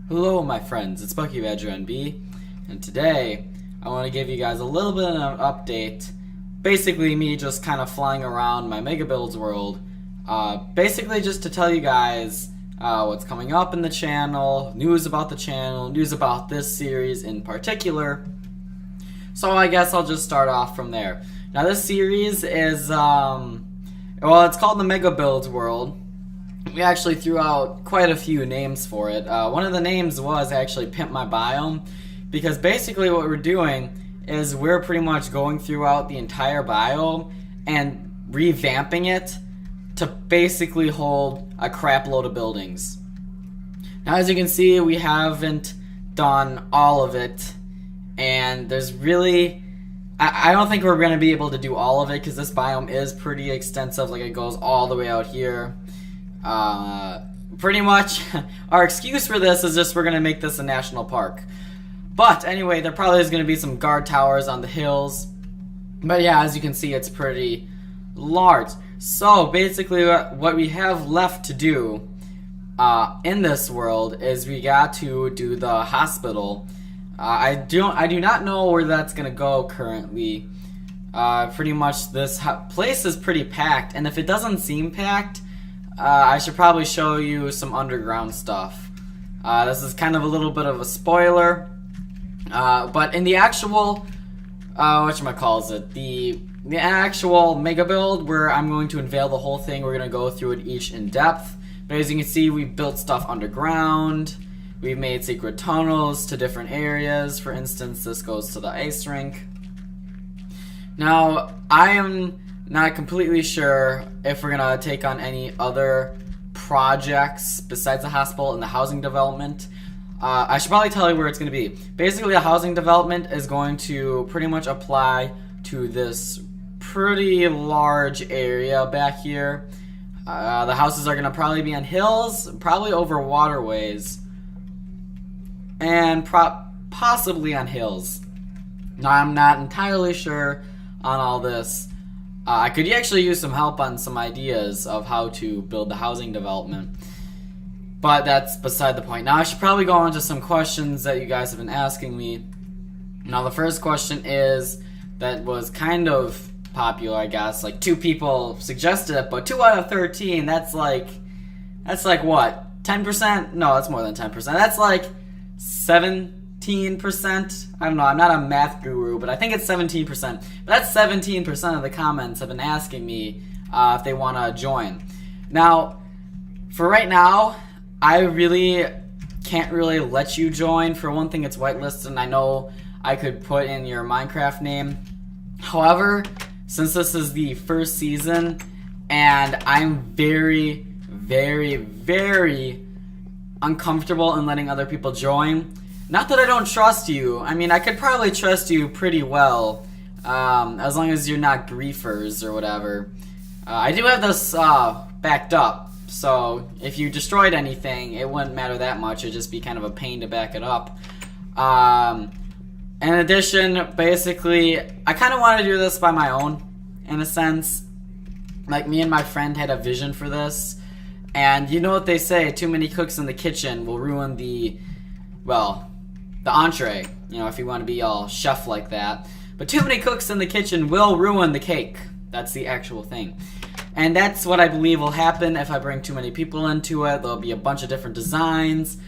Hello my friends, it's Bucky Badger NB, and today I want to give you guys a little bit of an update. Basically me just kind of flying around my Mega Builds world, basically just to tell you guys what's coming up in the channel, news about the channel, news about this series in particular. So I guess I'll just start off from there. Now this series is, well, it's called the Mega Builds world. We actually threw out quite a few names for it. One of the names was actually Pimp My Biome, because basically what we're doing is we're pretty much going throughout the entire biome and revamping it to basically hold a crap load of buildings. Now as you can see, we haven't done all of it, and there's really... I don't think we're going to be able to do all of it because this biome is pretty extensive, like it goes all the way out here. Pretty much our excuse for this is just we're gonna make this a national park. But anyway, there probably is gonna be some guard towers on the hills. But yeah, as you can see, it's pretty large. So basically what we have left to do in this world is we got to do the hospital. I do not know where that's gonna go currently. Pretty much this place is pretty packed, and if it doesn't seem packed, I should probably show you some underground stuff. This is kind of a little bit of a spoiler, but in the actual, whatchamacallit, the actual Mega Build, where I'm going to unveil the whole thing, we're going to go through it each in depth. But as you can see, we built stuff underground, we've made secret tunnels to different areas. For instance, this goes to the ice rink. Now, I am not completely sure if we're gonna take on any other projects besides the hospital and the housing development. I should probably tell you where it's gonna be. Basically, the housing development is going to pretty much apply to this pretty large area back here. The houses are gonna probably be on hills, probably over waterways, and possibly on hills. Now, I'm not entirely sure on all this. I could actually use some help on some ideas of how to build the housing development, but that's beside the point. Now I should probably go on to some questions that you guys have been asking me. Now the first question is, that was kind of popular, I guess, like 2 people suggested it, but 2 out of 13, that's like what, 10%? No, that's more than 10%. That's like 17%. I don't know, I'm not a math guru, but I think it's 17%. But that's 17% of the comments have been asking me if they want to join. Now, for right now, I really can't really let you join. For one thing, it's whitelisted, and I know I could put in your Minecraft name. However, since this is the first season, and I'm very, very, very uncomfortable in letting other people join. Not that I don't trust you. I mean, I could probably trust you pretty well, as long as you're not griefers or whatever. I do have this backed up, so if you destroyed anything, it wouldn't matter that much. It'd just be kind of a pain to back it up. In addition, basically, I kind of want to do this by my own, in a sense. Like, me and my friend had a vision for this, and you know what they say, too many cooks in the kitchen will ruin the, well, the entree, you know, if you want to be all chef like that. But too many cooks in the kitchen will ruin the cake. That's the actual thing. And that's what I believe will happen if I bring too many people into it. There'll be a bunch of different designs,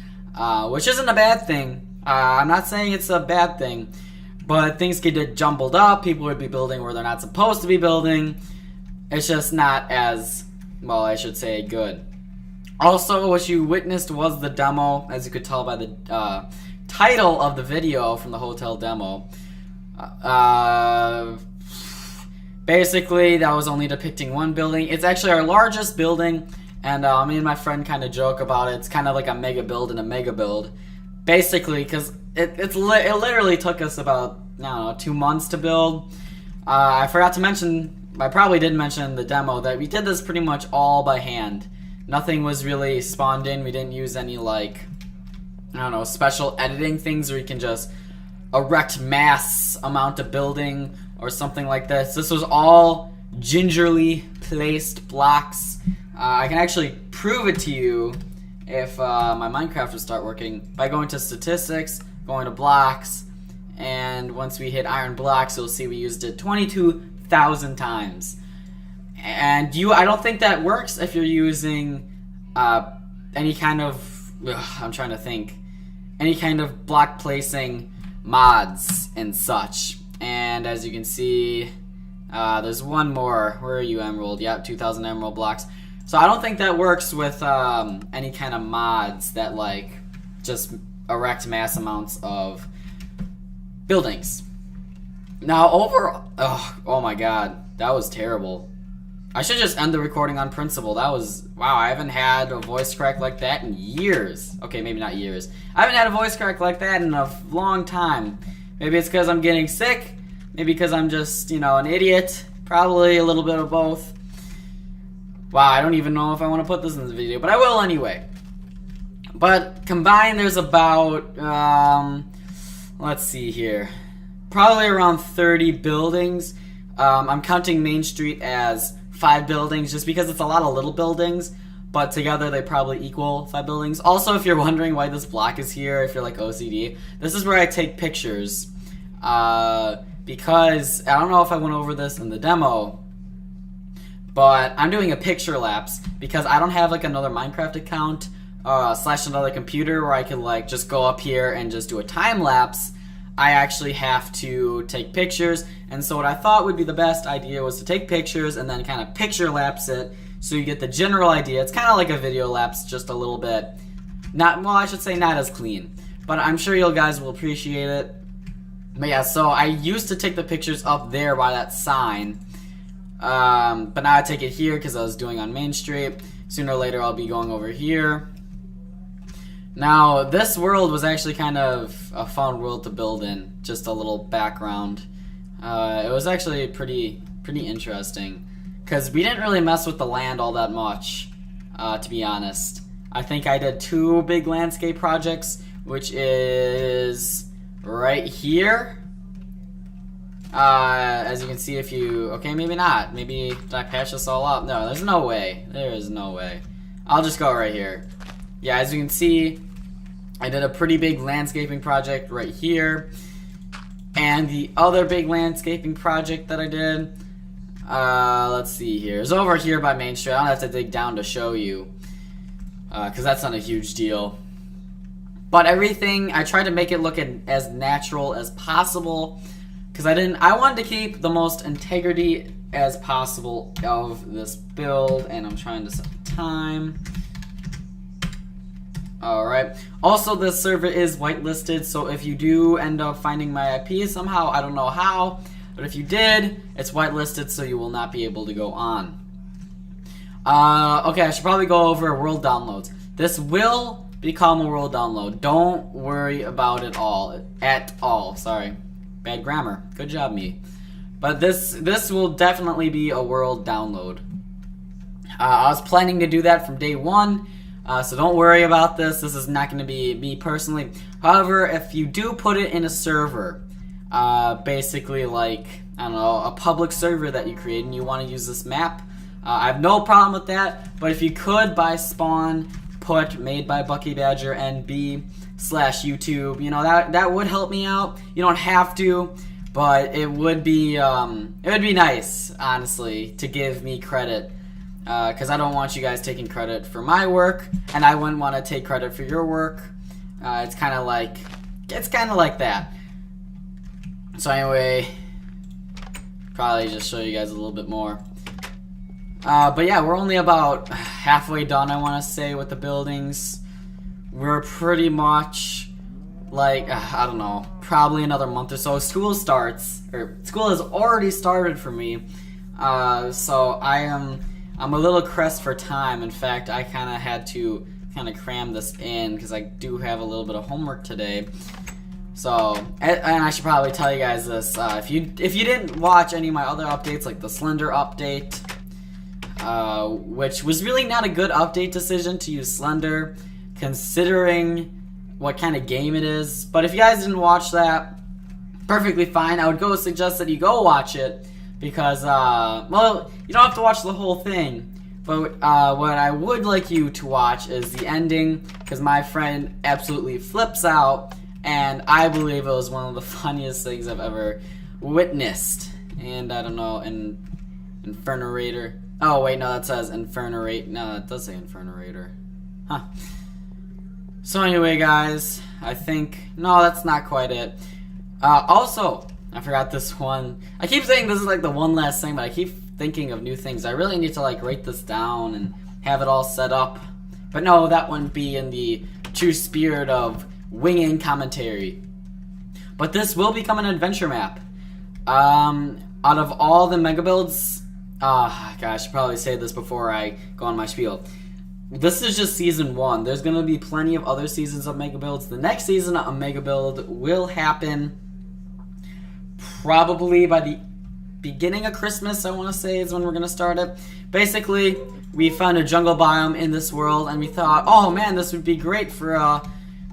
which isn't a bad thing. I'm not saying it's a bad thing, but things could get jumbled up. People would be building where they're not supposed to be building. It's just not as, well, I should say, good. Also, what you witnessed was the demo, as you could tell by the title of the video from the hotel demo. Basically, that was only depicting one building. It's actually our largest building, and me and my friend kind of joke about it. It's kind of like a mega build in a mega build. Basically, because it literally took us about, I don't know, 2 months to build. I forgot to mention, I probably did mention in the demo, that we did this pretty much all by hand. Nothing was really spawned in. We didn't use any, like, I don't know, special editing things where you can just erect mass amount of building or something like this. This was all gingerly placed blocks. I can actually prove it to you if my Minecraft would start working by going to statistics, going to blocks, and once we hit iron blocks, you'll see we used it 22,000 times. And I don't think that works if you're using any kind of, I'm trying to think, any kind of block placing mods and such. And as you can see, there's one more. Where are you, Emerald? Yep, 2,000 emerald blocks. So I don't think that works with any kind of mods that like just erect mass amounts of buildings. Now oh my god, that was terrible. I should just end the recording on principle. That was, wow, I haven't had a voice crack like that in years. Okay, maybe not years. I haven't had a voice crack like that in a long time. Maybe it's because I'm getting sick. Maybe because I'm just, you know, an idiot. Probably a little bit of both. Wow, I don't even know if I want to put this in the video, but I will anyway. But combined, there's about, let's see here, probably around 30 buildings. I'm counting Main Street as 5 buildings just because it's a lot of little buildings, but together they probably equal 5 buildings. Also, if you're wondering why this block is here, if you're like OCD, this is where I take pictures. Because, I don't know if I went over this in the demo, but I'm doing a picture lapse because I don't have like another Minecraft account slash another computer where I can like just go up here and just do a time lapse. I actually have to take pictures, and so what I thought would be the best idea was to take pictures and then kind of picture lapse it so you get the general idea. It's kind of like a video lapse, just a little bit, I should say not as clean, but I'm sure you guys will appreciate it. But yeah, so I used to take the pictures up there by that sign, but now I take it here because I was doing on Main Street. Sooner or later I'll be going over here. Now, this world was actually kind of a fun world to build in, just a little background. It was actually pretty interesting, because we didn't really mess with the land all that much, to be honest. I think I did 2 big landscape projects, which is right here. As you can see, if you, okay, maybe not. Maybe did I patch this all up? No, there's no way. There is no way. I'll just go right here. Yeah, as you can see, I did a pretty big landscaping project right here. And the other big landscaping project that I did, let's see here, is over here by Main Street. I don't have to dig down to show you, because that's not a huge deal. But everything, I tried to make it look as natural as possible, because I wanted to keep the most integrity as possible of this build, and I'm trying to set the time. Alright, also this server is whitelisted, so if you do end up finding my IP somehow, I don't know how, but if you did, it's whitelisted, so you will not be able to go on. Okay, I should probably go over world downloads. This will become a world download. Don't worry about it at all. Sorry, bad grammar. Good job, me. But this will definitely be a world download. I was planning to do that from day 1. So don't worry about this. This is not going to be me personally. However, if you do put it in a server, basically like, I don't know, a public server that you create and you want to use this map, I have no problem with that. But if you could, by spawn, put made by Bucky Badger NB/YouTube, you know, that would help me out. You don't have to, but it would be nice, honestly, to give me credit. Because I don't want you guys taking credit for my work, and I wouldn't want to take credit for your work. It's kind of like that. So anyway, probably just show you guys a little bit more. But yeah, we're only about halfway done, I want to say, with the buildings. We're pretty much like, I don't know, probably another month or so. School starts, or school has already started for me. So I'm a little pressed for time. In fact, I kind of had to cram this in because I do have a little bit of homework today. So, and I should probably tell you guys this. If you didn't watch any of my other updates, like the Slender update, which was really not a good update decision to use Slender, considering what kind of game it is. But if you guys didn't watch that, perfectly fine. I would suggest that you go watch it. Because, well, you don't have to watch the whole thing. But what I would like you to watch is the ending, because my friend absolutely flips out, and I believe it was one of the funniest things I've ever witnessed. And I don't know, Infernorator. Oh wait, no, that says Infernarate. No, that does say Infernorator. Huh. So anyway, guys, I think no, that's not quite it. Also, I forgot this one. I keep saying this is like the one last thing, but I keep thinking of new things. I really need to like write this down and have it all set up. But no, that wouldn't be in the true spirit of winging commentary. But this will become an adventure map. Out of all the mega builds, gosh, I should probably say this before I go on my spiel. This is just season 1. There's going to be plenty of other seasons of mega builds. The next season of mega build will happen probably by the beginning of Christmas, I want to say, is when we're going to start it. Basically, we found a jungle biome in this world, and we thought, oh man, this would be great for a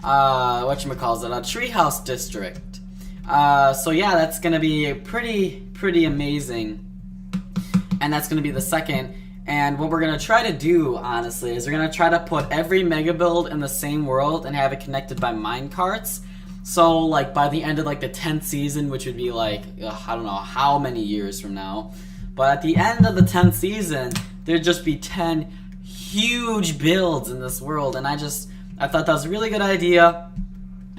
treehouse district. So yeah, that's going to be pretty amazing. And that's going to be the second. And what we're going to try to do, honestly, is we're going to try to put every mega build in the same world and have it connected by minecarts. So, like, by the end of, like, the 10th season, which would be, like, I don't know how many years from now. But at the end of the 10th season, there'd just be 10 huge builds in this world. And I thought that was a really good idea.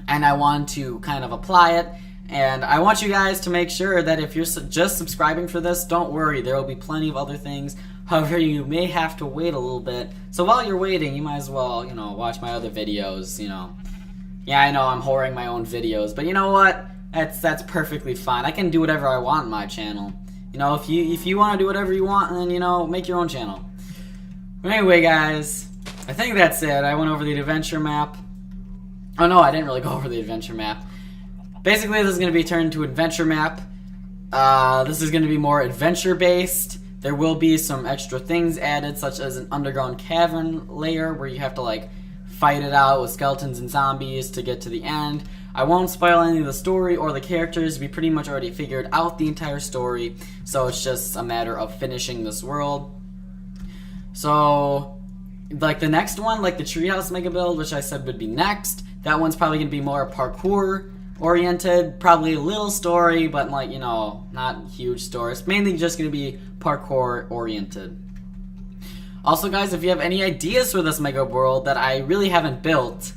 And I wanted to kind of apply it. And I want you guys to make sure that if you're just subscribing for this, don't worry. There will be plenty of other things. However, you may have to wait a little bit. So while you're waiting, you might as well, watch my other videos, Yeah, I know I'm whoring my own videos, but you know what? That's perfectly fine. I can do whatever I want on my channel. If you want to do whatever you want, then, make your own channel. But anyway, guys, I think that's it. I went over the adventure map. Oh, no, I didn't really go over the adventure map. Basically, this is going to be turned into adventure map. This is going to be more adventure-based. There will be some extra things added, such as an underground cavern layer where you have to, like, fight it out with skeletons and zombies to get to the end. I won't spoil any of the story or the characters. We pretty much already figured out the entire story, so it's just a matter of finishing this world. So, like, the next one, like the treehouse mega build, which I said would be next, that one's probably going to be more parkour oriented, probably a little story, but like, not huge story. It's mainly just going to be parkour oriented. Also, guys, if you have any ideas for this mega world that I really haven't built,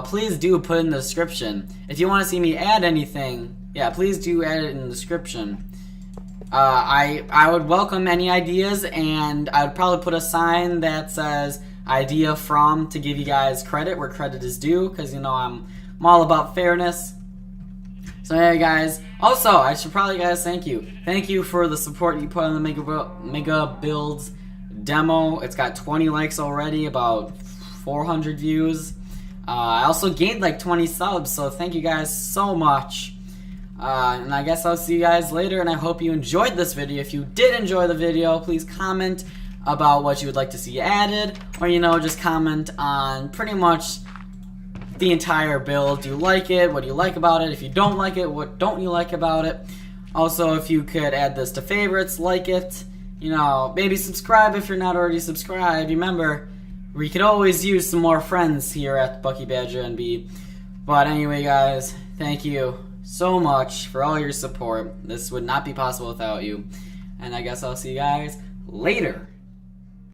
please do put in the description. If you want to see me add anything, yeah, please do add it in the description. I would welcome any ideas, and I would probably put a sign that says idea from to give you guys credit where credit is due, because I'm all about fairness. So yeah, guys. Also, I should probably thank you. Thank you for the support you put on the Mega Builds demo. It's got 20 likes already, about 400 views. I also gained like 20 subs, so thank you guys so much. And I guess I'll see you guys later, and I hope you enjoyed this video. If you did enjoy the video, please comment about what you would like to see added, or just comment on pretty much the entire build. Do you like it? What do you like about it? If you don't like it, what don't you like about it? Also, if you could add this to favorites, like it, maybe subscribe if you're not already subscribed. Remember, we could always use some more friends here at Bucky Badger NB. But anyway, guys, thank you so much for all your support. This would not be possible without you. And I guess I'll see you guys later.